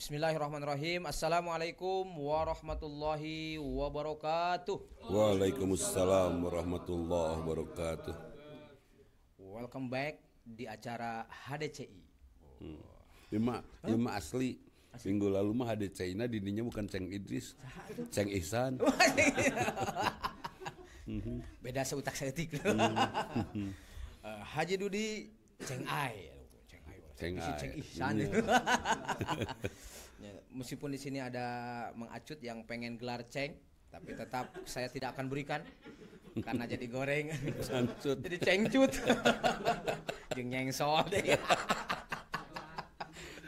Bismillahirrahmanirrahim. Assalamualaikum warahmatullahi wabarakatuh. Waalaikumsalam warahmatullahi wabarakatuh. Welcome back di acara HDCI. Lima asli. Minggu lalu mah HDCI-na dininya bukan Ceng Idris, Ceng Ihsan. Beda seutak seetik. Haji Dudi Ceng Ai. Ceng Ihsan. Ya, meskipun di sini ada Mang Acut yang pengen gelar Ceng, tapi tetap saya tidak akan berikan karena jadi goreng. Jadi cengcut. Jeung nyengsol deh.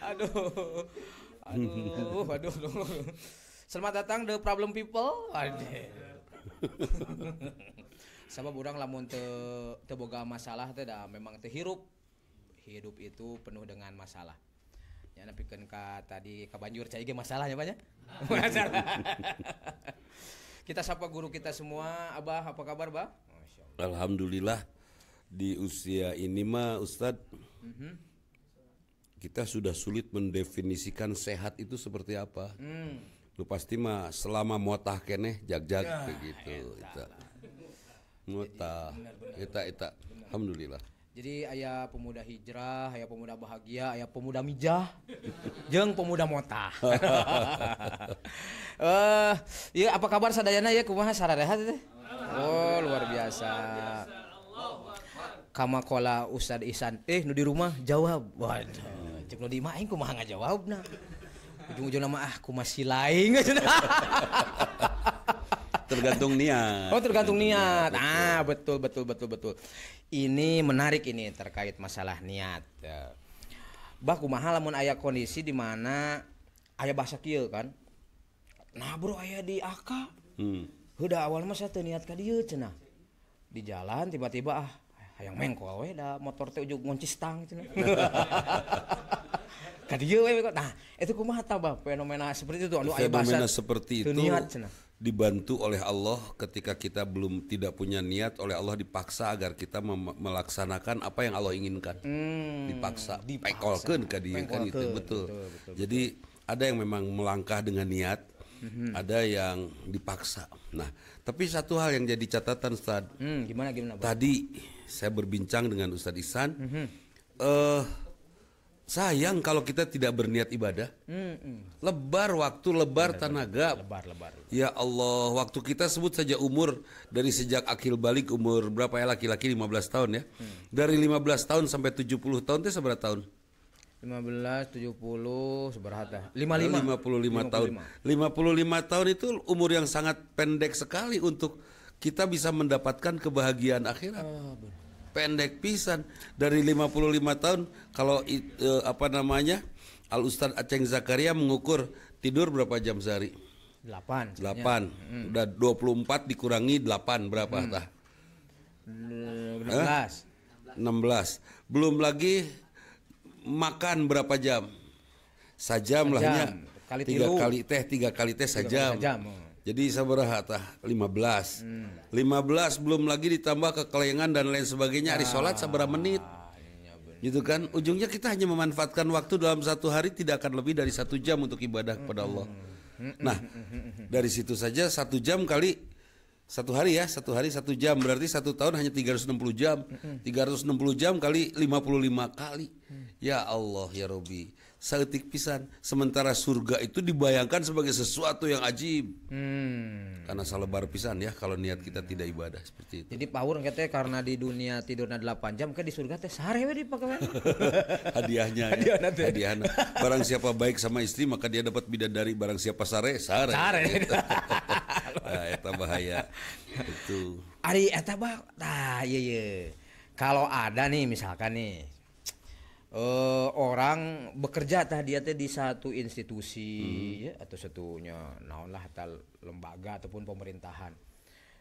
Aduh. Selamat datang The Problem People. Sabab urang lamun teu boga masalah teh da memang teu hirup. Hidup itu penuh dengan masalah. Ya nepikeun ka tadi ka banjur cai ge masalahnya banyak. Masalah. Kita sapa guru kita semua. Abah, apa kabar, Bah? Masyaallah. Alhamdulillah di usia ini mah Ustadz, kita sudah sulit mendefinisikan sehat itu seperti apa. Lu pasti mah selama motah keneh jag-jag ya, begitu eta. Motah. Eta. Alhamdulillah. Jadi aya pemuda hijrah, aya pemuda bahagia, aya pemuda mijah, jeung pemuda motah. Iya, apa kabar sadayana ya kumaha sararehat teh? Oh, luar biasa. Kamakola Ustad Ihsan, nu di rumah jawab. Waduh, cek nu di imah aing kumaha ngajawabna. Ujung-ujungna mah kumaha silaing. Tergantung niat. Oh, tergantung niat. Betul. Ini menarik ini terkait masalah niat. Bah kumaha lamun aya kondisi di mana aya bahasa kieu kan. Nah, bro aya di AK. Heuda awal mah saya teu niat ka dieu cenah. Di jalan tiba-tiba hayang mengko we da motor teh ujug ngunci stang cenah. Ka dieu we kok. Nah, itu kumaha tah Bah fenomena seperti itu anu aya bahasa. Fenomena seperti itu niat, dibantu oleh Allah ketika kita belum tidak punya niat, oleh Allah dipaksa agar kita melaksanakan apa yang Allah inginkan. Dipaksa. Pekolkeun ka dieu kan itu betul. Jadi ada yang memang melangkah dengan niat, ada yang dipaksa. Nah, tapi satu hal yang jadi catatan Ustaz. Gimana Bah? Tadi saya berbincang dengan Ustaz Ihsan. Sayang kalau kita tidak berniat ibadah. Lebar waktu, lebar tenaga. Lebar. Ya Allah, waktu kita sebut saja umur dari sejak akil balik umur berapa ya laki-laki 15 tahun ya. Dari 15 tahun sampai 70 tahun itu seberapa tahun? 15, 70, seberapa? 55 tahun. 55 tahun itu umur yang sangat pendek sekali untuk kita bisa mendapatkan kebahagiaan akhirat. Pendek pisan. Dari 55 tahun kalau Al Ustadz Aceng Zakaria mengukur tidur berapa jam sehari? 8. Udah 24 dikurangi 8 berapa tah? 16. Belum lagi makan berapa jam? Sajam lahnya. 3 kali teh sajam. Jadi sabaraha tah 15. 15 belum lagi ditambah kekelengan dan lain sebagainya. Hari sholat sabaraha menit. Gitu kan? Ujungnya kita hanya memanfaatkan waktu dalam satu hari tidak akan lebih dari 1 jam untuk ibadah kepada Allah. Nah, dari situ saja 1 jam kali 1 hari ya, 1 hari 1 jam berarti 1 tahun hanya 360 jam. 360 jam kali 55 kali. Ya Allah ya Robbi, saeutik pisan. Sementara surga itu dibayangkan sebagai sesuatu yang ajib. Karena salebar pisan ya kalau niat kita tidak ibadah seperti itu. Jadi paur katanya karena di dunia tidurna 8 jam, kan di surga teh sare we dipakai we. Hadiahnya. Hadiahna. Barang siapa baik sama istri maka dia dapat bidadari, barang siapa sare. Nah, eta bahaya. Itu. Ari eta Bah. Tah, iya. Kalau ada nih misalkan nih orang bekerja tah dia teh di satu institusi ya, atau satunya naonlah tal lembaga ataupun pemerintahan.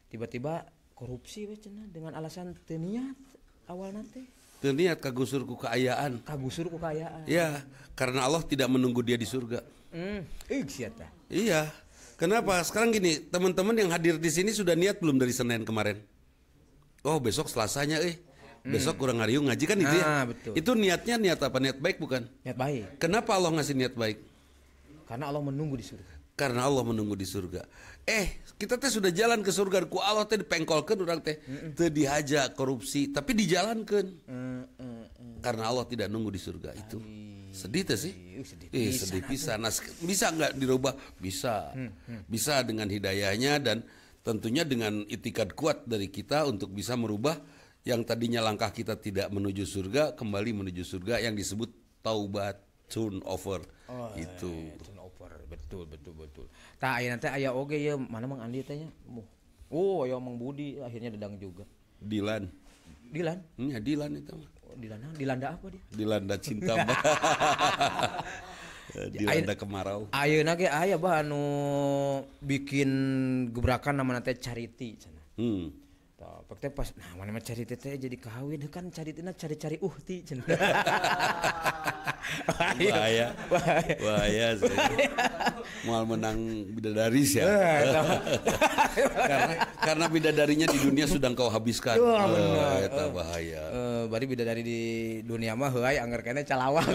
Tiba-tiba korupsi we cenah dengan alasan teu niat awal nanti. Teu niat kagusur ku kaayaan. Ya, karena Allah tidak menunggu dia di surga. Iya. Kenapa? Sekarang gini, teman-teman yang hadir di sini sudah niat belum dari Senin kemarin? Oh, besok Selasanya besok kurang ngariung ngaji kan itu ya. Betul. Itu niatnya niat apa? Niat baik bukan? Niat baik. Kenapa Allah ngasih niat baik? Karena Allah menunggu di surga. Karena Allah menunggu di surga. Kita teh sudah jalan ke surga, ku Allah teh dipengkolkeun urang teh teu dihaja korupsi, tapi dijalankeun. Karena Allah tidak nunggu di surga itu. Sedih teh sih. Sedih pisan. Nah, bisa nggak dirubah? Bisa. Bisa dengan hidayahnya dan tentunya dengan itikad kuat dari kita untuk bisa merubah yang tadinya langkah kita tidak menuju surga kembali menuju surga yang disebut taubat, turn over. Itu. Turn over. Betul. Tah aya nanti aya oge ya mana Mang Andi teh nya. Oh, aya Mang Budi akhirnya dadang juga. Dilan. Ya Dilan itu mah. Dilanda apa dia? Dilanda cinta. Dilanda kemarau. Ayeuna ge aya bah anu bikin gebrakan namana teh Cariti cenah. Tah teh pas mana mah Cariti teh jadi kahawin kan Caritina cari-cari uhti cenah. Bahaya sih. Moal menang bidadari sih ya. karena bidadarinya di dunia sudah engkau habiskan. Eta bahaya. Bari bidadari di dunia mah heuai anggar kene calawak.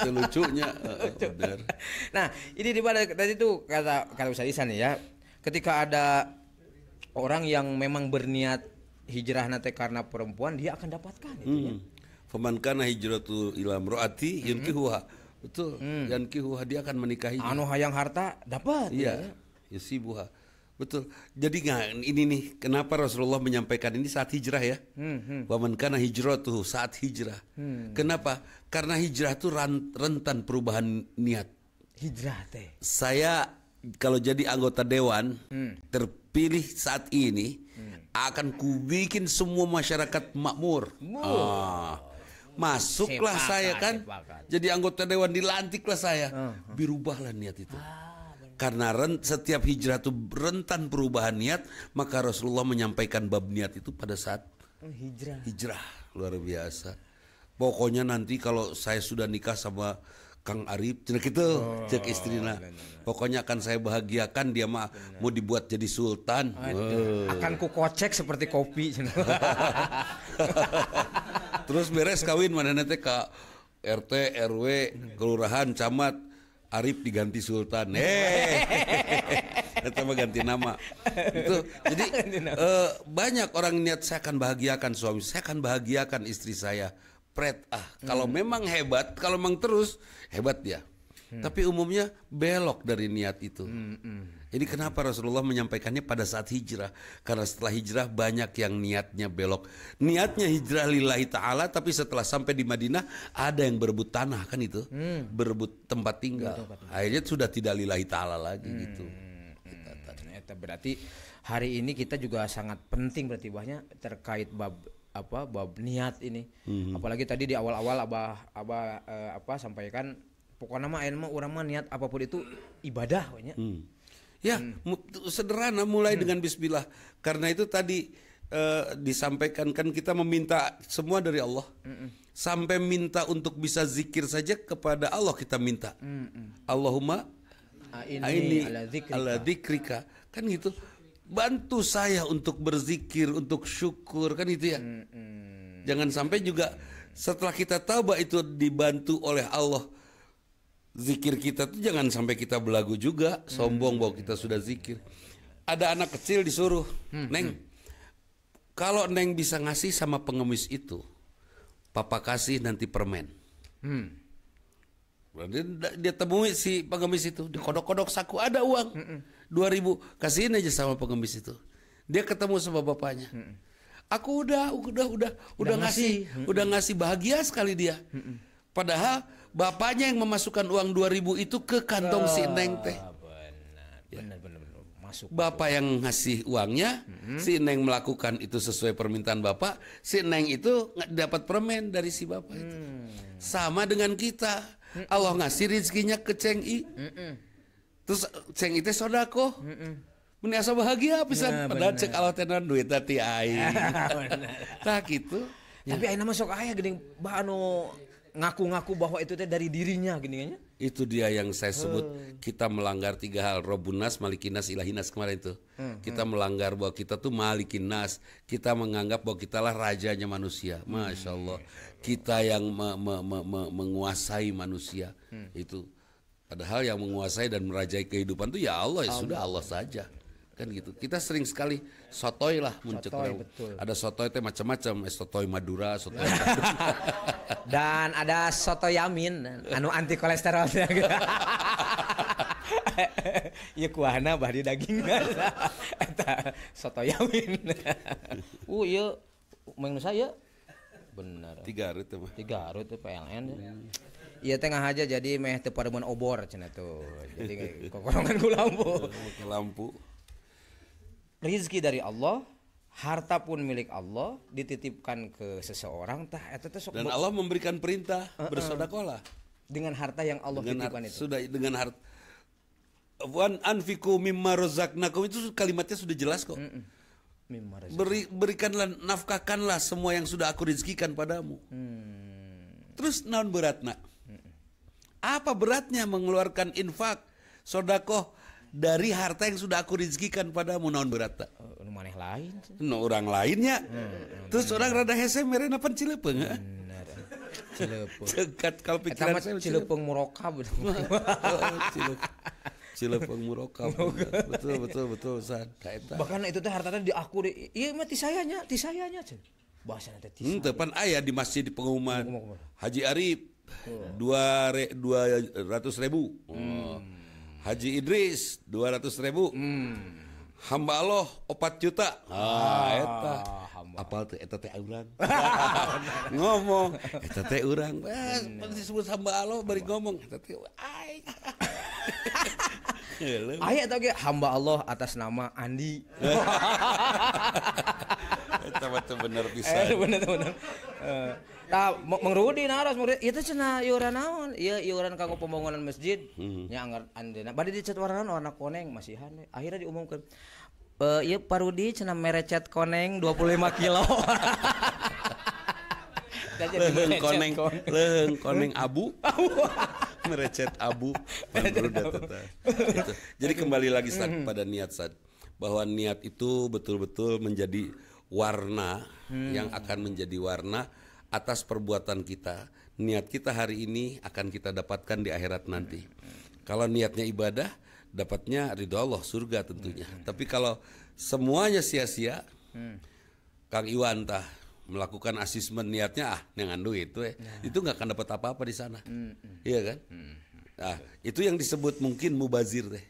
Teu lucunya. Bener. Nah, ini di mana tadi tuh kata Ustaz Ihsan ya. Ketika ada orang yang memang berniat hijrah nanti karena perempuan, dia akan dapatkan itu ya. Faman kana hijratu ila imraati yankihuha. Betul. Yankihuha, dia akan menikahi. Anu hayang harta dapat. Iya. Yusibuha. Betul. Jadi ini nih kenapa Rasulullah menyampaikan ini saat hijrah ya. Waman kana hijratuhu saat hijrah. Kenapa? Karena hijrah itu rentan perubahan niat. Hijrah teh. Saya kalau jadi anggota dewan terpilih saat ini akan kubikin semua masyarakat makmur. Masuklah saya kan, jadi anggota dewan, dilantiklah saya, berubahlah niat itu. Karena setiap hijrah itu rentan perubahan niat, maka Rasulullah menyampaikan bab niat itu pada saat hijrah. Luar biasa. Pokoknya nanti kalau saya sudah nikah sama Kang Arif, cek istrina. Pokoknya akan saya bahagiakan, dia mah mau dibuat jadi sultan. Akan ku kocek seperti kopi. Terus beres kawin mana nanti ke RT, RW, kelurahan, camat, Arif diganti sultan. Kita mah ganti nama. Itu. Jadi banyak orang niat saya akan bahagiakan suami, saya akan bahagiakan istri saya. Kalau memang hebat, kalau memang terus hebat dia. Tapi umumnya belok dari niat itu. Jadi kenapa Rasulullah menyampaikannya pada saat hijrah? Karena setelah hijrah banyak yang niatnya belok. Niatnya hijrah lillahi ta'ala, tapi setelah sampai di Madinah ada yang berebut tanah kan itu, berebut tempat tinggal. Akhirnya sudah tidak lillahi ta'ala lagi gitu. Berarti hari ini kita juga sangat penting berarti bahnya terkait bab niat ini. Apalagi tadi di awal-awal abah sampaikan pokoknya mah urang mah niat apapun itu ibadah we nya. Ya, sederhana mulai dengan bismillah. Karena itu tadi disampaikan kan kita meminta semua dari Allah. Sampai minta untuk bisa zikir saja kepada Allah kita minta. Allahumma aini ala dzikrika. Kan gitu. Bantu saya untuk berzikir, untuk syukur, kan itu ya. Jangan sampai juga setelah kita tahu bahwa itu dibantu oleh Allah, zikir kita tuh jangan sampai kita belagu juga, sombong bahwa kita sudah zikir. Ada anak kecil disuruh, Neng, kalau Neng bisa ngasih sama pengemis itu, Papa kasih nanti permen. Dia temui si pengemis itu, di kodok-kodok saku ada uang. 2.000 kasihin aja sama pengemis itu. Dia ketemu sama bapaknya. Aku udah ngasih, udah ngasih, bahagia sekali dia. Padahal bapaknya yang memasukkan uang 2.000 itu ke kantong si Neng teh. Benar. Masuk. Bapak yang ngasih uangnya, si Neng melakukan itu sesuai permintaan bapak. Si Neng itu dapat permen dari si bapak itu. Sama dengan kita. Allah ngasih rezekinya ke Ceng I. Terus Ceng itu sodako. Meni asa bahagia pisan. Padahal cek Allah tenan duit tadi aing. Nah gitu. Tapi ayeuna mah sok aya geuning anu ngaku-ngaku bahwa itu teh dari dirinya gini nya. Itu dia yang saya sebut kita melanggar 3 hal. Robbunas, Malikinas, Ilahinas kemarin itu. Kita melanggar bahwa kita tuh Malikinas. Kita menganggap bahwa kitalah rajanya manusia. Masya Allah. Kita yang menguasai manusia. Itu. Padahal yang menguasai dan merajai kehidupan itu ya Allah, ya sudah Allah saja. Kan gitu. Kita sering sekali sotoy lah muncul. Ada sotoy teh macam-macam, sotoy Madura, sotoy dan ada soto yamin anu anti kolesterol. Ieu kuahna bah di daging. Eta soto yamin. Ieu menu saya bener. 3 hareup teh mah. 3 hareup teh PLN. Iya tengah aja jadi meh teu pademun obor cenah tuh. Jadi kokorongan ku lampu. Lampu. Rizki dari Allah, harta pun milik Allah, dititipkan ke seseorang tah eta teh sok. Dan Allah memberikan perintah bersedekahlah dengan harta yang Allah titipkan itu. Sudah dengan harta. Wan anfiqu mimma razaqnakum itu kalimatnya sudah jelas kok. Berikanlah, nafkahkanlah semua yang sudah aku rezekikan padamu. Terus naon beratna? Apa beratnya mengeluarkan infak, sedekah dari harta yang sudah aku rezekikan padamu? Naon beratna? Maneh lain. Orang lainnya. Terus orang rada hese mere napan Cilepeung. Cilepeung. Cekat kalau pikiran saya Cilepeung murokab. Cilepeung murokab. Betul San. Bahkan itu teh harta teh di aku ieu mah ti sayanya cenah. Bahasana teh ti. Tepan aya di masjid di pengumuman. Haji Arif 200.000. Haji Idris 200.000. Hamba Allah 4 juta. Eta. Apal teh eta teh urang. Ngomong eta teh urang. Disebut hamba Allah bari ngomong eta teh ai. Aya eta ge hamba Allah atas nama Andi. Eta betul bener pisan. Bener. Tah Mang Rudi naras ieu teh cenah iuran naon? Ieu iuran kanggo pembangunan masjid. Nya anggar andena. Bade dicet warna koneng masihan we. Akhirnya diumumkeun. Ieu Pak Rudi cenah merecet koneng 25 kilo. Leung koneng abu. Merecet abu. Jadi kembali lagi Sad, pada niat Sad, bahwa niat itu betul-betul menjadi warna yang akan menjadi warna atas perbuatan kita. Niat kita hari ini akan kita dapatkan di akhirat nanti. Kalau niatnya ibadah, dapatnya ridho Allah, surga tentunya. Tapi kalau semuanya sia-sia, Kang Iwan tah melakukan asesmen niatnya dengan duit itu nggak akan dapat apa-apa di sana. Iya kan? Nah, itu yang disebut mungkin mubazir teh.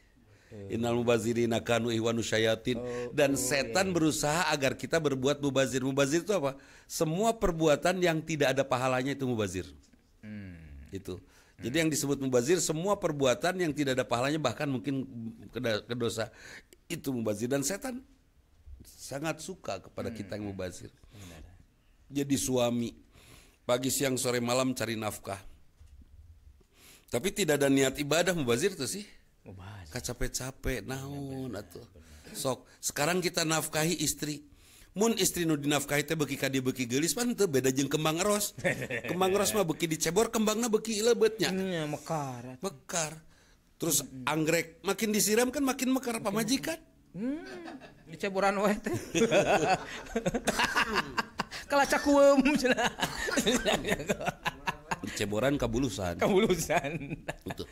Innal mubazirina kanu ihwanu syayatin. Dan setan berusaha agar kita berbuat mubazir. Mubazir itu apa? Semua perbuatan yang tidak ada pahalanya itu mubazir. Itu. Jadi yang disebut mubazir semua perbuatan yang tidak ada pahalanya, bahkan mungkin kedosa, itu mubazir. Dan setan sangat suka kepada kita yang mubazir. Jadi suami pagi siang sore malam cari nafkah, tapi tidak ada niat ibadah, mubazir tuh sih. Kacapek-capek naon atuh. Sok sekarang kita nafkahi istri. Mun istri nu dinafkahi teh beuki ka dieu beuki geulis pan teu beda jeung kembang eros. Kembang eros mah beuki dicebor, kembangna beuki lebeutnya. Mekar. Terus anggrek makin disiram kan makin mekar pamajikan. Diceboran we teh. Kalacak kuem cenah. Diceboran kabulusan. Betul.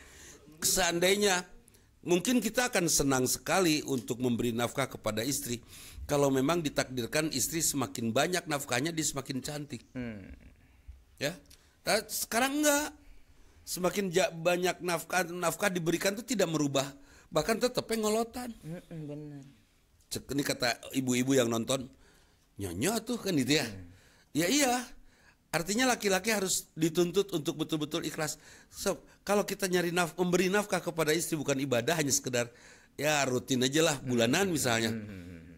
Seandainya mungkin kita akan senang sekali untuk memberi nafkah kepada istri kalau memang ditakdirkan istri semakin banyak nafkahnya dia semakin cantik. Ya. Nah, sekarang enggak. Semakin banyak nafkah diberikan itu tidak merubah, bahkan tetap ngolotan. Benar. Ini kata ibu-ibu yang nonton, nyonya tuh kan gitu ya. Ya iya. Artinya laki-laki harus dituntut untuk betul-betul ikhlas. So, kalau kita memberi nafkah kepada istri bukan ibadah, hanya sekedar ya rutin aja lah bulanan misalnya.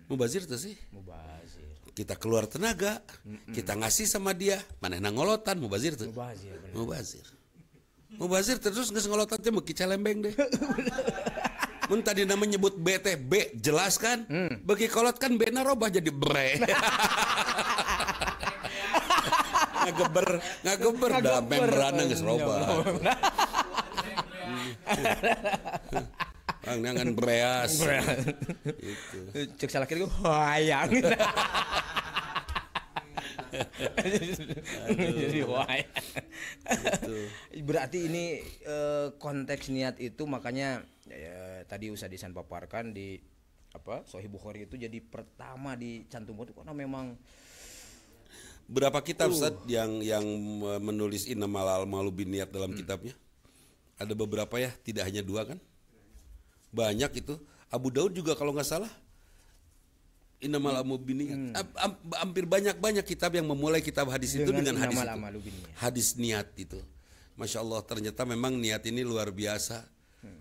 Mubazir tuh sih. Mubazir. Kita keluar tenaga, kita ngasih sama dia, manehna ngolotan, mubazir tuh. Mubazir terus geus ngolotan teh beuki calembeng deh. Mun tadi nama nyebut B teh B jelas kan? Beuki kolot kan B-na robah jadi bre. ngageber dah membrana geus robah. Jangan breas. Gitu. Cek salaki ku hayang. Jadi why. Berarti ini konteks niat itu makanya tadi Ustaz Ihsan paparkan di Sahih Bukhari itu jadi pertama dicantumkan karena memang berapa kitab Ustaz yang menulis innamal a'malu binniyat dalam kitabnya? Ada beberapa ya, tidak hanya 2 kan? Banyak itu. Abu Daud juga kalau nggak salah innamal a'malu binniyat. Hampir banyak kitab yang memulai kitab hadis itu dengan hadis itu. Hadis niat itu. Masya Allah, ternyata memang niat ini luar biasa.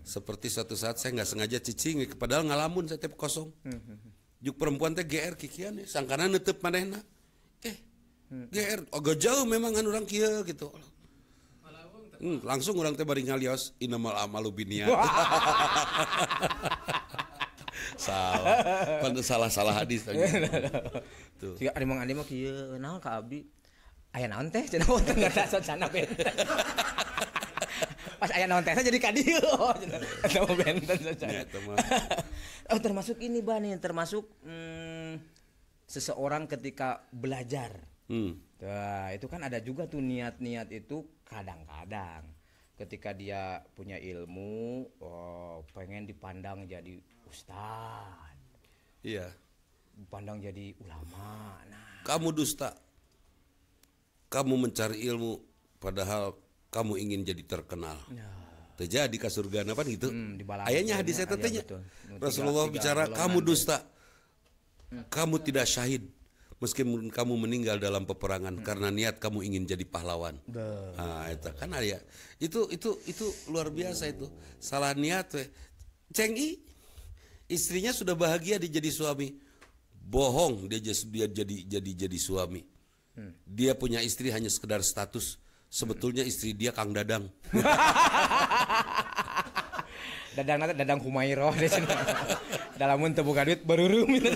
Seperti suatu saat saya nggak sengaja cicing, padahal ngalamun saya tep kosong. Juk perempuan teh GR kikian ya, sangkana netep manehna. GR agak jauh memang kan orang kia gitu. Langsung orang teh bari ngalios innamal a'malu binniyat. salah hadis tadi. Tuh. Jika ada mah kieu naon ka abdi? Aya naon teh cenah teh enggak ada sana benten. Pas aya naon teh jadi ka dieu cenah. Eta mah benten saja. Termasuk ini Bani, termasuk seseorang ketika belajar. Nah, itu kan ada juga tuh niat-niat itu kadang-kadang ketika dia punya ilmu, pengen dipandang jadi ustad. Iya. Dipandang jadi ulama. Nah. Kamu dusta. Kamu mencari ilmu padahal kamu ingin jadi terkenal. Terjadi ke surga apa gitu. Ayahnya hadis saya tanya. Rasulullah bicara kamu dusta. Kamu tidak syahid. Meskipun kamu meninggal dalam peperangan karena niat kamu ingin jadi pahlawan. Nah, itu kan ya. Itu luar biasa itu. Salah niat we. Cengi istrinya sudah bahagia dia jadi suami. Bohong dia jadi suami. Dia punya istri hanya sekedar status. Sebetulnya istri dia Kang Dadang. Dadang Humairah di sini. Dalamun teu boga duit barurum gitu.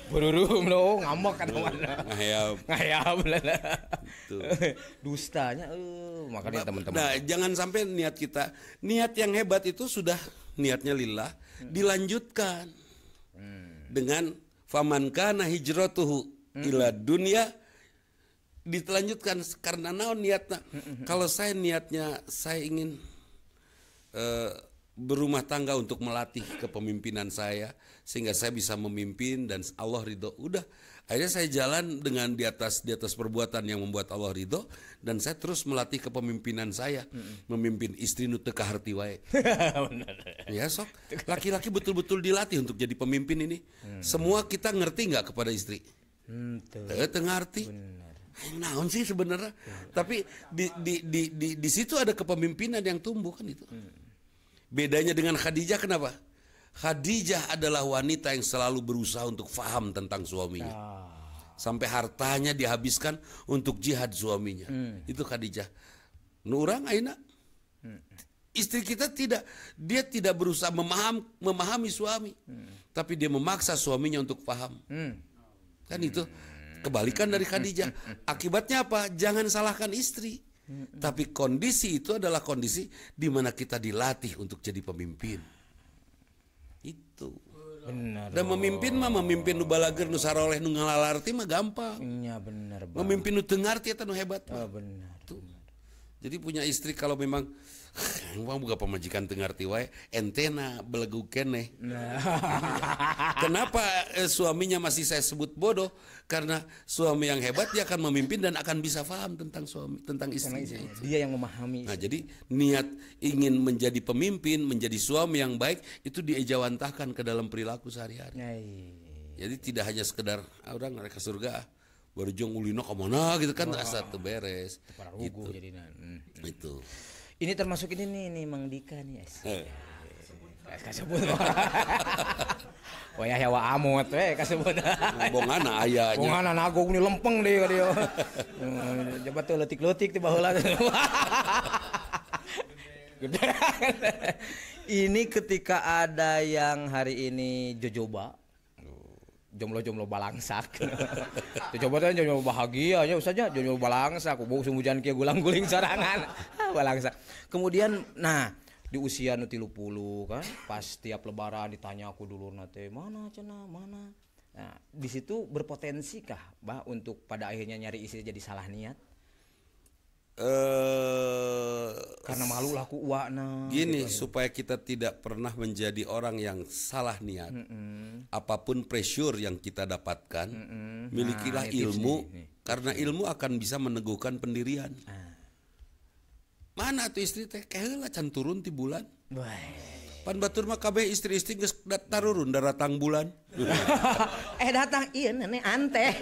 Barurum lo ngambek kan mana. Ngayap. Dustanya makanya teman-teman. Nah, jangan sampai niat yang hebat itu sudah niatnya lillah dilanjutkan dengan faman kana hijratuhu ila dunya, dilanjutkan karena naon niatnya. Kalau saya niatnya saya ingin berumah tangga untuk melatih kepemimpinan saya sehingga saya bisa memimpin dan Allah ridho. Udah, akhirnya saya jalan dengan di atas perbuatan yang membuat Allah ridho dan saya terus melatih kepemimpinan saya, memimpin istri nu teu kaharti wae. Ya sok, laki-laki betul-betul dilatih untuk jadi pemimpin ini. Semua kita ngerti nggak kepada istri? Teu ngerti. Naon sih sebenarnya? Tapi di situ ada kepemimpinan yang tumbuh kan itu. Bedanya dengan Khadijah kenapa? Khadijah adalah wanita yang selalu berusaha untuk faham tentang suaminya. Sampai hartanya dihabiskan untuk jihad suaminya. Itu Khadijah. Nu urang ayeuna istri kita dia tidak berusaha memahami suami. Tapi dia memaksa suaminya untuk paham. Kan itu kebalikan dari Khadijah. Akibatnya apa? Jangan salahkan istri. Tapi kondisi itu adalah kondisi di mana kita dilatih untuk jadi pemimpin. Itu. Benar. Dan memimpin nu balager nu saroleh nu ngalalarti mah gampang. Iya benar. Memimpin nu teu ngarti eta nu hebat. Benar. Tuh. Jadi punya istri kalau memang buka pemajikan teu ngarti wae entena belegu keneh. Kenapa suaminya masih saya sebut bodoh? Karena suami yang hebat dia akan memimpin dan akan bisa paham tentang istrinya. Dia yang memahami. Nah, jadi niat ingin menjadi pemimpin, menjadi suami yang baik itu diejawantahkan ke dalam perilaku sehari-hari. Jadi tidak hanya sekedar orang mereka surga baru jong ulino ka mana gitu kan asa teu beres. Gitu. Itu. Ini termasuk ini nih Mang Dika nih. Kasebut. Wayah yawa amot we kasebut. Bongana ayanya. Bongana nagong ni lempeng deui ka dieu. Coba teu leutik-leutik ti baheula. Ini ketika ada yang hari ini jojoba. Jomblo-jomblo balangsak. Coba teh jomblo bahagia nya saja jomblo balangsak, bau sumujan kieu gulang-guling sorangan. Balangsak. Kemudian nah di usia nu 30 kan pas tiap lebaran ditanya aku dulurna teh mana cenah mana Nah, di situ berpotensi kah, Bah, untuk pada akhirnya nyari istri jadi salah niat? Karena malu laku uakna. Gini, gitu, supaya kita tidak pernah menjadi orang yang salah niat. Apapun pressure yang kita dapatkan, milikilah ilmu, karena ilmu akan bisa meneguhkan pendirian. Mana tuh istri teh kayak can turun ti bulan. Pan batur mah kabeh istri-istri geus tarurun daratang bulan. Datang ieu nenek anteh.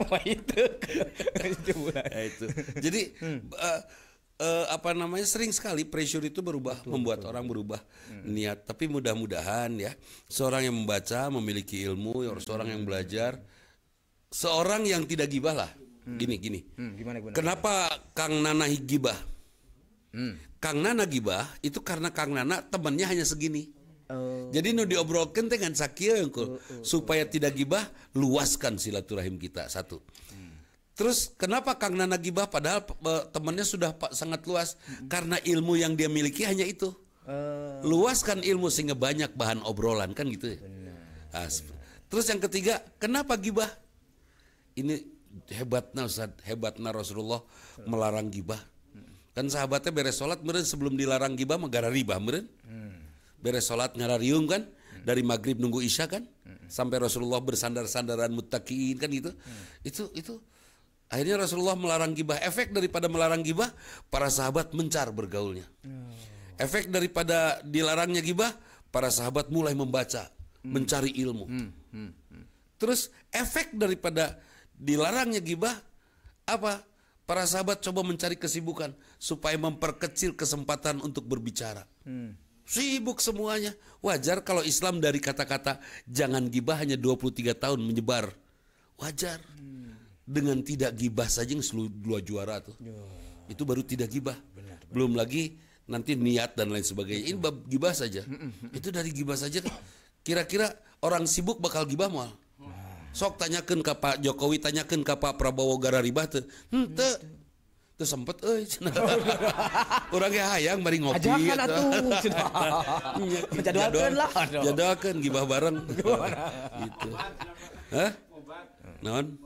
Wah itu. Itu. Jadi apa namanya, sering sekali pressure itu berubah, membuat orang berubah niat. Tapi mudah-mudahan ya, seorang yang membaca memiliki ilmu, seorang yang belajar, seorang yang tidak gibah lah. Gini. Gimana? Kenapa Kang Nana gibah? Kang Nana gibah itu karena Kang Nana temannya hanya segini. Jadi nu diobrolkeun teh ngan sakieu engkul, supaya tidak gibah, luaskan silaturahim kita, satu. Terus kenapa Kang Nana gibah padahal temannya sudah sangat luas? Karena ilmu yang dia miliki hanya itu. Luaskan ilmu sehingga banyak bahan obrolan, kan gitu ya. Terus yang ketiga, kenapa gibah? Ini hebatnya Ustaz, hebatnya Rasulullah melarang gibah. Kan sahabatnya beres sholat meureun sebelum dilarang gibah mah gara ribah meureun. Beres sholat ngarariung kan, dari maghrib nunggu isya kan, sampai Rasulullah bersandar-sandaran muttaqiin kan gitu. Itu akhirnya Rasulullah melarang gibah. Efek daripada melarang gibah, para sahabat mencar bergaulnya. Efek daripada dilarangnya gibah, para sahabat mulai membaca, mencari ilmu. Terus efek daripada dilarangnya gibah apa? Para sahabat coba mencari kesibukan supaya memperkecil kesempatan untuk berbicara. Sibuk semuanya. Wajar kalau Islam dari kata-kata jangan gibah hanya 23 tahun menyebar. Wajar. Dengan tidak gibah saja yang dua juara tuh. Itu baru tidak gibah. Belum lagi nanti niat dan lain sebagainya. Ini bab gibah saja. Itu dari gibah saja. Kira-kira orang sibuk bakal gibah mal. Sok tanyakeun ka Pak Jokowi, tanyakeun ka Pak Prabowo gara ribah teu. Henteu. Teu sempet euy cenah. Urang ge hayang bari ngopi. Ajakan atuh cenah. Jadwalkeun lah. Jadwalkeun gibah bareng. Gitu. Hah? Naon?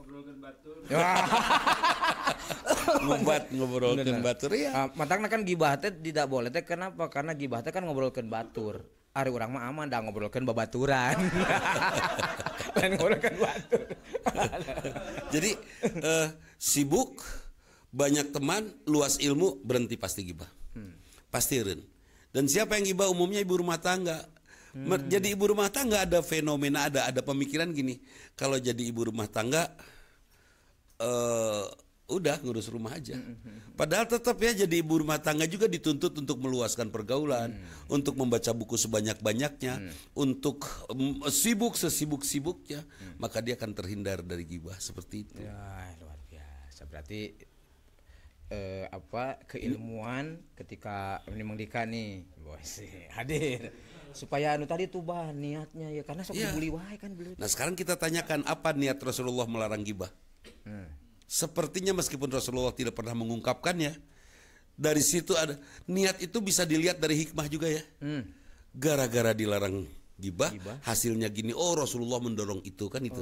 Ngobrolkeun batur ya. Matangna kan gibah teh tidak boleh teh, kenapa? Karena gibah teh kan ngobrolkeun batur. Ari urang mah aman dah ngobrolkeun babaturan. Lain ngobrolkeun batur. Jadi sibuk, banyak teman, luas ilmu, berhenti pasti gibah. Pasti eureun. Dan siapa yang gibah umumnya ibu rumah tangga. Jadi ibu rumah tangga ada fenomena, ada pemikiran gini. Kalau jadi ibu rumah tangga udah ngurus rumah aja. Padahal tetap ya jadi ibu rumah tangga juga dituntut untuk meluaskan pergaulan, untuk membaca buku sebanyak-banyaknya, untuk sibuk sesibuk-sibuknya, maka dia akan terhindar dari gibah seperti itu. Ya, luar biasa. Berarti keilmuan ketika menikah nih, bos hadir supaya anu tadi tuh bah niatnya ya, karena sok dibuli wae kan belum. Nah, sekarang kita tanyakan apa niat Rasulullah melarang gibah? Sepertinya meskipun Rasulullah tidak pernah mengungkapkannya, dari situ ada niat itu bisa dilihat dari hikmah juga ya. Gara-gara dilarang gibah, hasilnya gini. Oh, Rasulullah mendorong itu kan itu.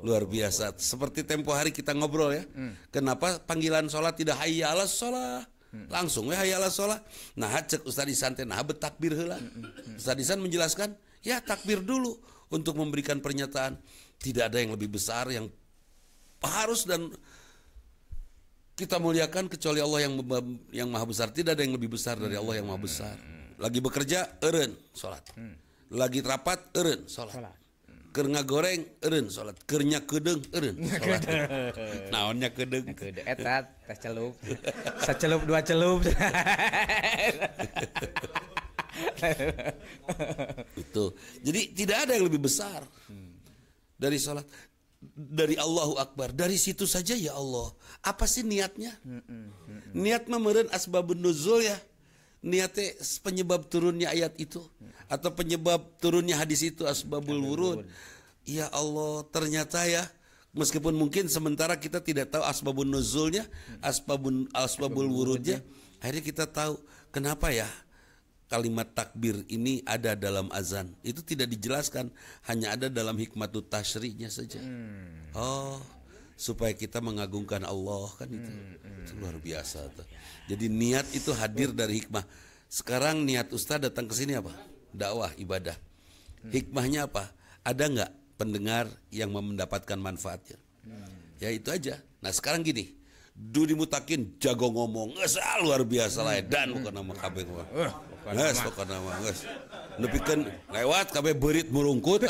Luar biasa. Seperti tempo hari kita ngobrol ya. Kenapa panggilan sholat tidak hayya alas sholat? Langsung ya hayya alas sholat. Nah, cek Ustaz Isan teh nah betakbir heula. Ustaz Isan menjelaskan, ya takbir dulu untuk memberikan pernyataan. Tidak ada yang lebih besar yang harus dan kita muliakan kecuali Allah yang maha besar. Tidak ada yang lebih besar dari Allah yang maha besar. Lagi bekerja eureun salat. Lagi rapat eureun salat. Keur ngagoreng eureun salat. Keur nya kedeung eureun salat. Naonnya kedeung? Eta teh celup. Sacelup dua celup. Itu. Jadi tidak ada yang lebih besar dari salat. Dari Allahu Akbar, dari situ saja ya Allah. Apa sih niatnya? Niat mah meureun asbabun nuzul ya. Niatnya penyebab turunnya ayat itu atau penyebab turunnya hadis itu asbabul wurud. Ya Allah, ternyata ya meskipun mungkin sementara kita tidak tahu asbabun nuzulnya, asbabul wurudnya, akhirnya kita tahu kenapa ya kalimat takbir ini ada dalam azan? Itu tidak dijelaskan, hanya ada dalam hikmatut tasyri'nya saja. Oh, supaya kita mengagungkan Allah kan itu. Itu luar biasa tuh. Jadi niat itu hadir dari hikmah. Sekarang niat Ustaz datang ke sini apa? Dakwah, ibadah. Hikmahnya apa? Ada nggak pendengar yang mendapatkan manfaatnya? Ya itu aja. Nah sekarang gini, Dudi Mutakin jago ngomong, luar biasa lah. Dan bukan nama kabeh mah. Nges bukan nama nges. Nepikeun lewat kabeh beurit murungkut.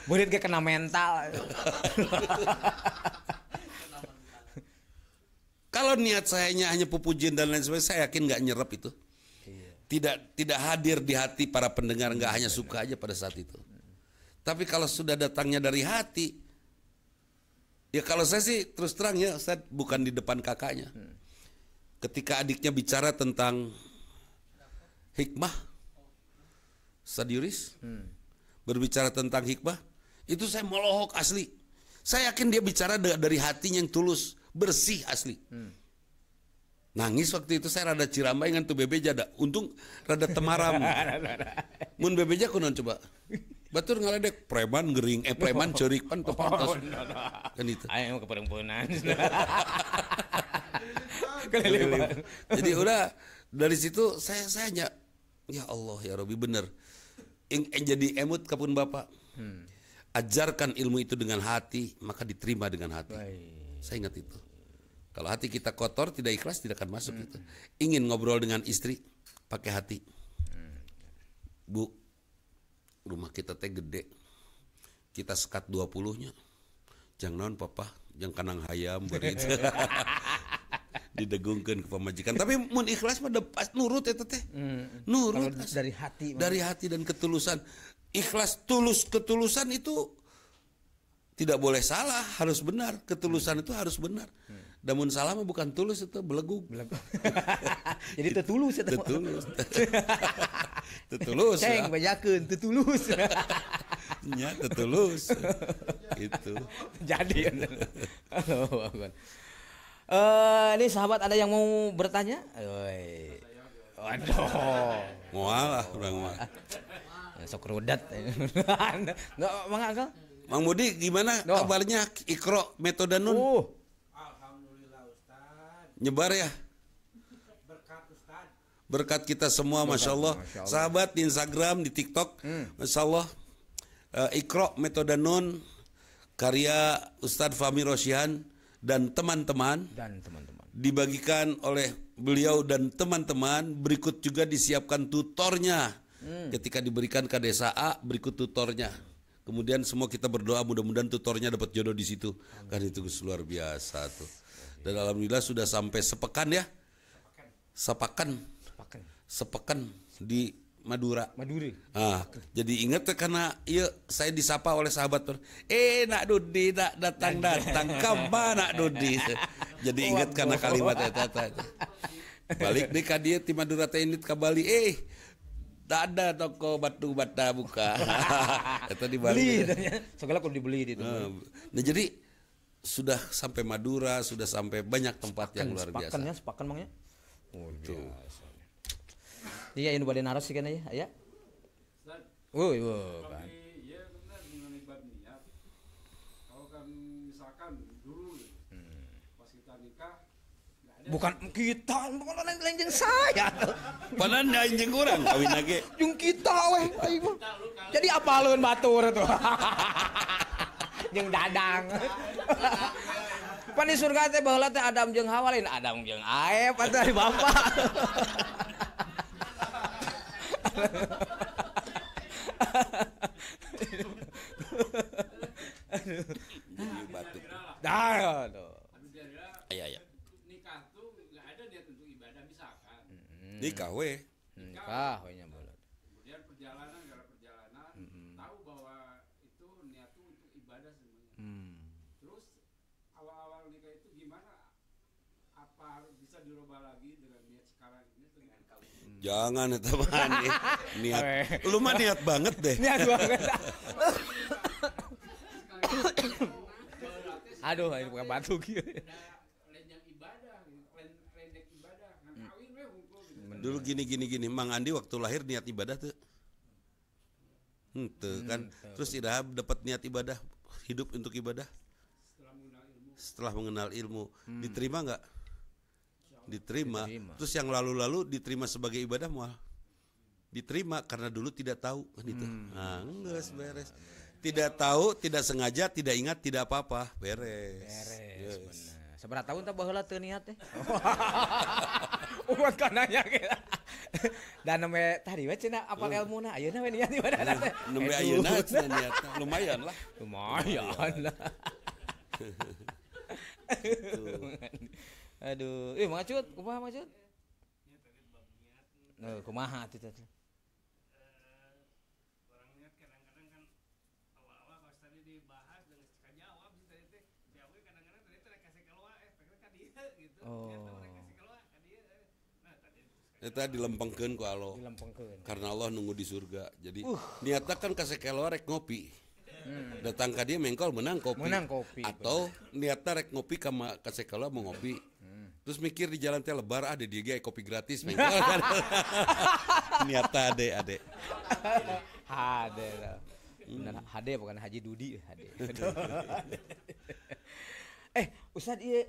Beurit ge kena mental. Kalau niat sayanya hanya pupujian dan lain sebagainya, saya yakin nggak nyerap itu. Tidak hadir di hati para pendengar, nggak hanya suka aja pada saat itu. Tapi kalau sudah datangnya dari hati, ya kalau saya sih terus terang ya, Ustaz, bukan di depan kakaknya. Ketika adiknya bicara tentang hikmah, Ustaz Yuris berbicara tentang hikmah, itu saya melohok asli. Saya yakin dia bicara dari hatinya yang tulus, bersih asli. Nangis waktu itu saya rada cirambai ngan tuh bebeja da. Untung rada temaram. Mun bebeja kunaon coba? Batur ngaledek preman gering, preman ceurik pan teu pantas. Kan itu. Aya mah keperempuanan. Jadi udah dari situ saya hanya ya Allah ya Rabbi bener. Jadi emut kapun Bapak. Ajarkan ilmu itu dengan hati, maka diterima dengan hati. Saya ingat itu. Kalau hati kita kotor, tidak ikhlas, tidak akan masuk itu. Ingin ngobrol dengan istri, pakai hati. Bu, rumah kita teh gede. Kita sekat 20-nya. Jang naon papa, jang kanang hayam berit. Didegungkeun ke pamajikan. Tapi mun ikhlas mah pas nurut eta teh. Nurut dari hati. Dari hati dan ketulusan. Ikhlas, tulus, ketulusan itu tidak boleh salah, harus benar. Ketulusan itu harus benar. Namun salah mah bukan tulus, itu belegug. Jadi tetulus itu. Tetulus. Ceng bajakeun tetulus. Nya tetulus. Itu. Jadi. Ini sahabat ada yang mau bertanya? Waduh. Moal lah urang mah. Sok rudat. Enggak mangga. Mang Budi gimana kabarnya Iqra Metode Nun? Alhamdulillah Ustaz. Nyebar ya? Berkat Ustaz. Berkat kita semua, Masya Allah. Sahabat di Instagram, di TikTok, Masya Allah. Iqra Metode Nun, karya Ustadz Fahmi Rosyan dan teman-teman. Dibagikan oleh beliau dan teman-teman. Berikut juga disiapkan tutornya. Ketika diberikan ke desa A, berikut tutornya. Kemudian semua kita berdoa mudah-mudahan tutornya dapat jodoh di situ. Kan itu luar biasa tuh. Dan alhamdulillah sudah sampai sepekan ya. Sepekan di Madura. Jadi ingat karena iya saya disapa oleh sahabat nak Dudi nak datang kemana nak Dudi. Jadi ingat karena kalimat eta. Balik deh ka dieu ti Madura teh ini ka Bali tak ada toko batu bata buka. Itu dibeli. Segala kudu dibeli itu. Nah jadi sudah sampai Madura, sudah sampai banyak tempat yang luar biasa. Sepakan mangnya. Tuh. Iya ini bade naros kan ya. Aya. Woi, kan. Iya benar dengan ibad niat. Kalau kan misalkan dulu pas kita nikah bukan kita, bukan lain jeung saya. Padahal lain jeung urang kawin lagi. Jeung kita weh aing mah. Jadi apaleun batur tuh. Jeung Dadang. Pan di surga teh baheula teh Adam jeung Hawa lain Adam jeung Aep atuh ari bapak. Batuk. Aya. nikah tuh nggak ada niat untuk ibadah misalkan. Nikah we. Nikah we nya baheula. Kemudian perjalanan tahu bahwa itu niat tuh untuk ibadah semuanya. Terus awal-awal nikah itu gimana? Apa bisa dirubah lagi dengan niat sekarang ini atau dengan kawin? Jangan eta mah niat. Lu mah niat banget deh. Niat banget. Aduh, ini bukan batu kieu. Lain yang ibadah, lain ibadah, kan kawin we hukum. Dulu gini. Mang Andi waktu lahir niat ibadah tuh. Kan. Terus iraha dapat niat ibadah, hidup untuk ibadah. Setelah mengenal ilmu. Diterima nggak? Diterima. Terus yang lalu-lalu diterima sebagai ibadah mual. Diterima karena dulu tidak tahu kan itu. Nah, enggak beres. Tidak tahu, tidak sengaja, tidak ingat, tidak apa-apa, beres. Yes. Seberapa tahun tak baheula teu niat teh? Umat kananya kita. Dan namanya tadi we cenah apal ilmuna, ayeuna we niat ibadah teh. Nembe ayeuna cenah niatna lumayan lah. Lumayan. Aduh, Mang Acut, kumaha Mang Acut? Kumaha atuh teh? Orang niat kadang-kadang kan awal-awal pas tadi dibahas dengan kajawab sih tadi teh. Jawabnya kadang-kadang tadi teh kasih keluar pengen ka dieu gitu. Ternyata mereka kasih keluar ka dieu. Nah, tadi Eta dilempengkeun ku Allah. Dilempengkeun. Karena Allah nunggu di surga. Jadi niatna kan kasih keluar rek ngopi. Datang ka dia mengkol menang kopi. Atau niatna rek ngopi ka kasih keluar mau ngopi. Terus mikir di jalan teh lebar ada dia ge kopi gratis mengkol kan. Niatna ade. Hade lah. Benar Hade bukan Haji Dudi Hade. Ustaz ieu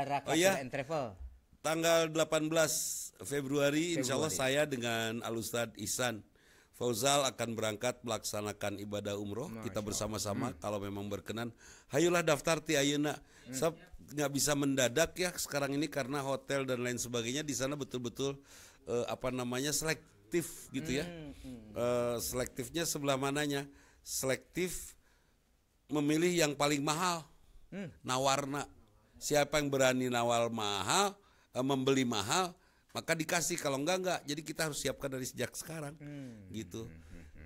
Raka and Travel. Tanggal 18 Februari insyaallah saya dengan Al-Ustaz Ihsan Fauzal akan berangkat melaksanakan ibadah umroh. Kita bersama-sama kalau memang berkenan. Hayulah daftar ti ayeuna. Sab nggak bisa mendadak ya sekarang ini karena hotel dan lain sebagainya di sana betul-betul selektif gitu ya. Selektifnya sebelah mananya? Selektif memilih yang paling mahal. Nawarna. Siapa yang berani nawar mahal, membeli mahal, maka dikasih, kalau enggak. Jadi kita harus siapkan dari sejak sekarang. Gitu.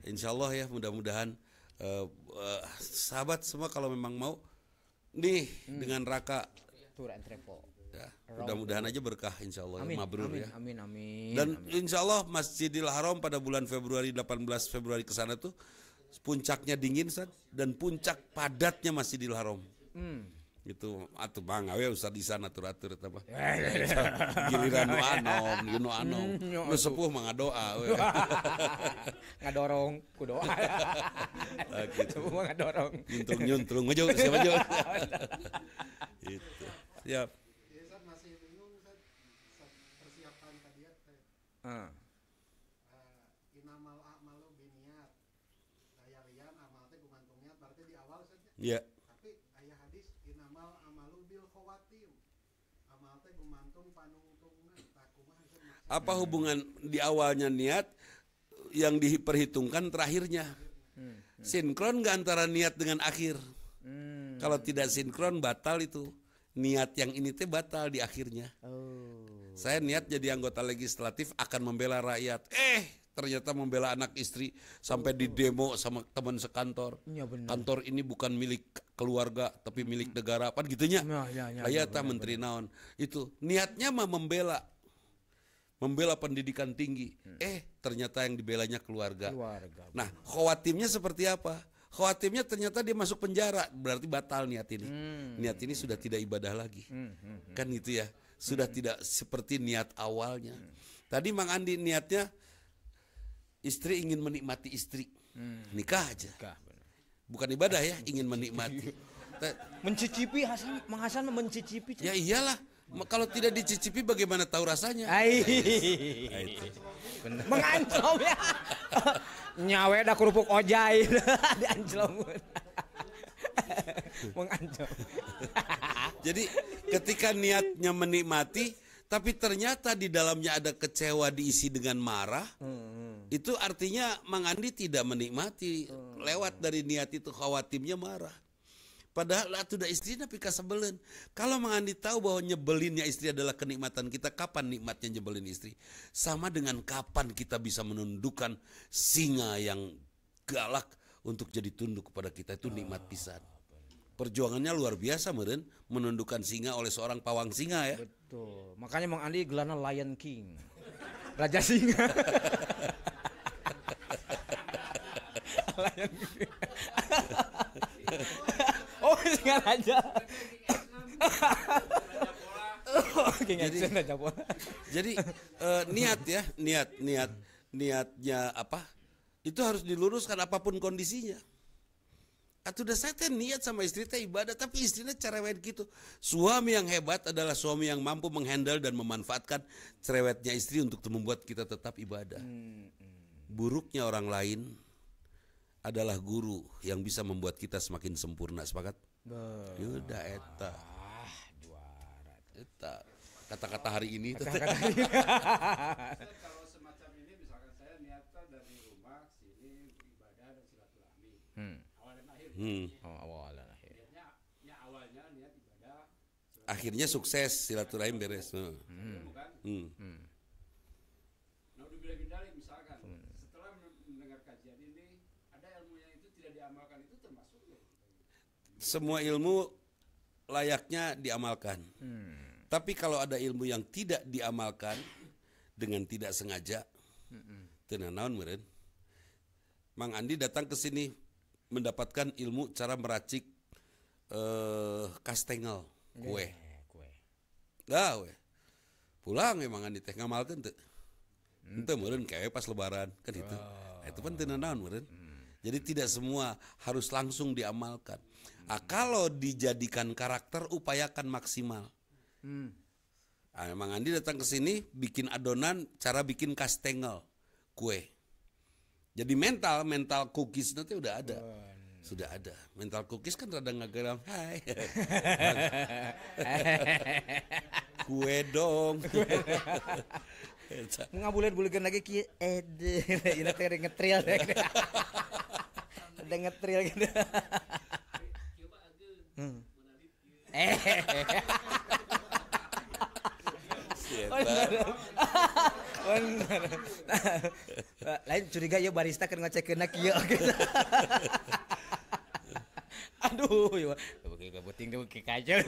Insya Allah ya, mudah-mudahan sahabat semua kalau memang mau nih dengan Raka Tour and Travel. Ya, mudah-mudahan aja berkah insya Allah. Mabrur ya. Amin. Dan insya Allah Masjidil Haram pada bulan Februari 18 Februari ke sana tuh puncaknya dingin dan puncak padatnya Masjidil Haram. Gitu atuh Bang awe Ustaz di sana atur-atur eta mah. Giliran nu anom. Nu sepuh mah ngadoa we. Ngadorong ku doa. Gitu. Sepuh mah ngadorong. Nyuntrung maju siapa maju. Itu. Siap. Ustaz masih bingung Ustaz persiapan tadi ya. Inamal a'malu binniat. Daya lian amal teh gumantung niat berarti di awal Ustaz. Iya. Apa hubungan di awalnya niat yang diperhitungkan terakhirnya? Sinkron nggak antara niat dengan akhir? Kalau tidak sinkron batal itu. Niat yang ini teh batal di akhirnya. Saya niat jadi anggota legislatif akan membela rakyat. Ternyata membela anak istri sampai di demo sama teman sekantor. Ya, kantor ini bukan milik keluarga tapi milik negara. Apa gitunya? Ya, menteri naon. Itu niatnya mah membela pendidikan tinggi. Ternyata yang dibelanya keluarga. Nah, khawatimnya seperti apa? Khawatimnya ternyata dia masuk penjara, berarti batal niat ini. Niat ini sudah tidak ibadah lagi. Kan gitu ya. Sudah tidak seperti niat awalnya. Tadi Mang Andi niatnya istri ingin menikmati istri. Nikah aja. Bukan ibadah ya, ingin menikmati. Mencicipi Mang Hasan mencicipi. Ya iyalah. Kalau tidak dicicipi bagaimana tahu rasanya? Mengancam ya. Nyawe dah kerupuk ojai diancam. Mengancam. Jadi ketika niatnya menikmati tapi ternyata di dalamnya ada kecewa diisi dengan marah, itu artinya Mang Andi tidak menikmati. Lewat dari niat itu khawatimnya marah. Padahal sudah istri tapi kasebelen. Kalau Mang Andi tahu bahwa nyebelinnya istri adalah kenikmatan kita, kapan nikmatnya nyebelin istri? Sama dengan kapan kita bisa menundukkan singa yang galak untuk jadi tunduk kepada kita, itu nikmat pisan. Perjuangannya luar biasa meureun menundukkan singa oleh seorang pawang singa ya. Betul. Makanya Mang Andi gelarnya Lion King. Raja singa. Lion King. Oh, singa raja. Jadi niatnya apa? Itu harus diluruskan apapun kondisinya. Atuh dah saya teh niat sama istri teh ibadah, tapi istrinya cerewet gitu. Suami yang hebat adalah suami yang mampu menghandle dan memanfaatkan cerewetnya istri untuk membuat kita tetap ibadah. Buruknya orang lain adalah guru yang bisa membuat kita semakin sempurna. Sepakat? Yuda eta. Eta kata-kata hari ini. Kalau semacam ini misalkan saya niatkan dari rumah sini ibadah dan silaturahmi. Awal dan akhir. Awal dan akhir. Niatnya awalnya niat ibadah. Akhirnya sukses silaturahim beres. Bukan? Nah, dibilang misalkan setelah mendengar kajian ini ada ilmu yang itu tidak diamalkan, itu termasuk ya? Semua ilmu layaknya diamalkan. Tapi kalau ada ilmu yang tidak diamalkan dengan tidak sengaja, tenang naon meureun. Mang Andi datang ke sini mendapatkan ilmu cara meracik kastengel kue. Dah we. Pulang Mang Andi teh ngamalkeun teu. Henteu meureun kae pas lebaran kan itu. Itu kan tenang naon meureun. Jadi tidak semua harus langsung diamalkan. Kalau dijadikan karakter upayakan maksimal. Mang Andi datang ke sini bikin adonan cara bikin kastengel kue. Jadi mental cookies nanti udah ada. Sudah ada. Mental cookies kan rada ngageram. Hai. Kue dong. Ngabulet-bulekeun lagi kieu ieu teh ngetril. Ada ngetril gitu. Bener. Lain curiga ya barista keur ngocekeunna kieu. Aduh, ya beuki beuting teh beuki kacau.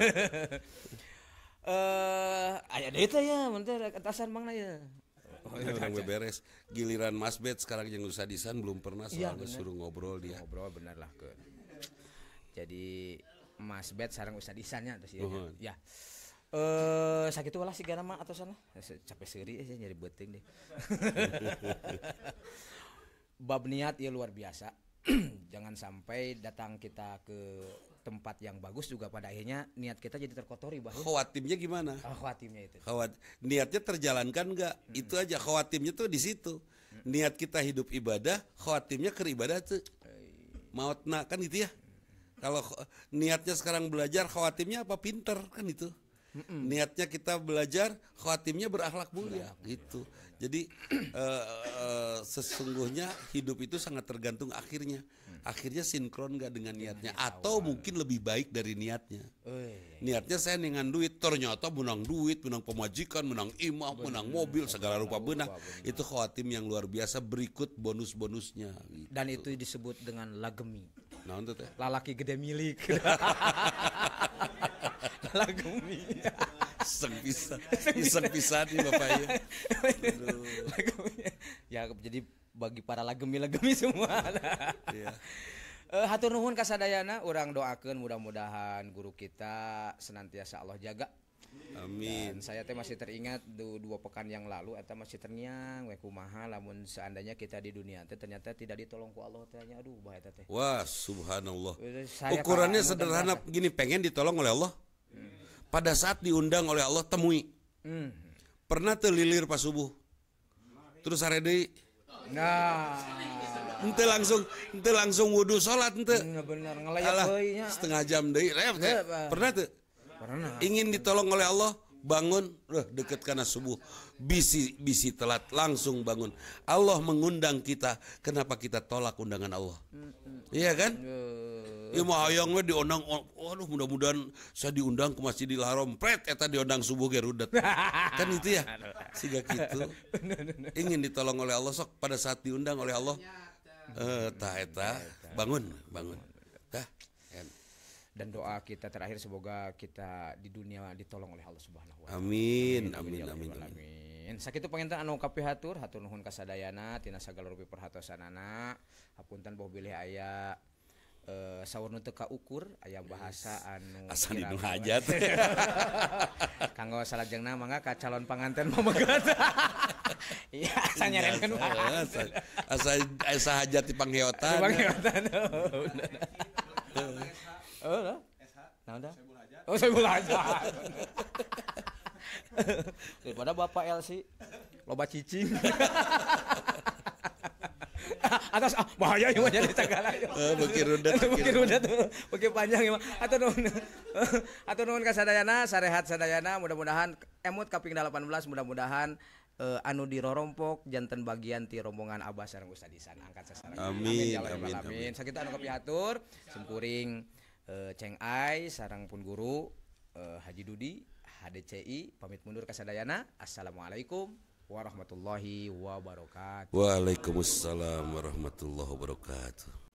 Aya deui teh ya, mun teh atasan mangna ya. Orang beres. Giliran Mas Bet sekarang yang Usadisan belum pernah soalnya suruh ngobrol dia. Ngobrol bener lah ke. Jadi Mas Bet sareng Usadisannya terus ya. Sakitu ulah sigana mah atosan lah. Capek seuri aja nyari beuting deh. Bab niat ya luar biasa. Jangan sampai datang kita ke tempat yang bagus juga pada akhirnya niat kita jadi terkotori bahwa Khawatimnya gimana? Khawatimnya itu. Niatnya terjalankan enggak? Itu aja khawatimnya tuh di situ. Niat kita hidup ibadah, khawatimnya ke ibadah tuh. Mautna kan itu ya. Kalau niatnya sekarang belajar, khawatimnya apa pinter kan itu. Niatnya kita belajar, khawatimnya berakhlak mulia gitu. Jadi sesungguhnya hidup itu sangat tergantung akhirnya. Akhirnya sinkron gak dengan niatnya atau mungkin lebih baik dari niatnya. Niatnya saya dengan duit, ternyata menang duit, menang pemajikan, menang imam, menang mobil, segala rupa benang. Itu khawatim yang luar biasa berikut bonus-bonusnya gitu. Dan itu disebut dengan lagemi. Nah, untuk teh Lalaki gede milik. Lagemi. Iseng pisan nih Bapak ya. Ya jadi bagi para lagemi semua. Iya. Hatur nuhun kasadayana, urang doakeun mudah-mudahan guru kita senantiasa Allah jaga. Amin. Dan saya teh masih teringat 2 pekan yang lalu eta masih terngiang we kumaha lamun seandainya kita di dunia teh ternyata tidak ditolong ku Allah teh nya aduh bahaya teh. Wah, subhanallah. Ukurannya sederhana gini, pengen ditolong oleh Allah. Pada saat diundang oleh Allah temui. Pernah terlilir pas subuh. Terus sare deui. Nah, ente langsung wudu salat ente. Bener ngelayak deui nya. Setengah jam deui. Pernah tuh? Pernah. Ingin ditolong oleh Allah, bangun, deket karena subuh. Bisi telat, langsung bangun. Allah mengundang kita, kenapa kita tolak undangan Allah? Iya kan? Ya mah hayang we diundang, waduh mudah-mudahan saya diundang ke Masjidil Haram, pret eta diundang subuh ge rudet. Kan itu ya. Siga kitu. Ingin ditolong oleh Allah sok pada saat diundang oleh Allah. Eta bangun. Tah. Dan doa kita terakhir semoga kita di dunia ditolong oleh Allah Subhanahu wa taala. Amin. Sakitu panginten anu kapihatur, hatur nuhun kasadayana tina sagala rupi perhatosanana. Hapunten boh bilih aya saur nu teu kaukur aya bahasa anu Asa dinu hajat. kanggo salajengna mangga ka calon panganten memegat. Iya, asa nyarekeun asa hajat di pangheotan. Oh, nah udah. Oh, saya belajar. Daripada Bapak Elsi loba cicing. Atas bahaya ieu mah jadi segala. Beuki rudet. Beuki panjang ieu mah. Atuh nuhun ka sadayana, sarehat sadayana, mudah-mudahan emut kaping 18 mudah-mudahan anu dirorompok janten bagian ti rombongan Abah sareng Ustad Isan angkat sasaran. Amin. Ya Allah, amin. Sakitu anu kapihatur simkuring Ceng Ai sareng pun guru Haji Dudi HDCI pamit mundur ka sadayana. Assalamualaikum warahmatullahi wabarakatuh. Waalaikumsalam warahmatullahi wabarakatuh.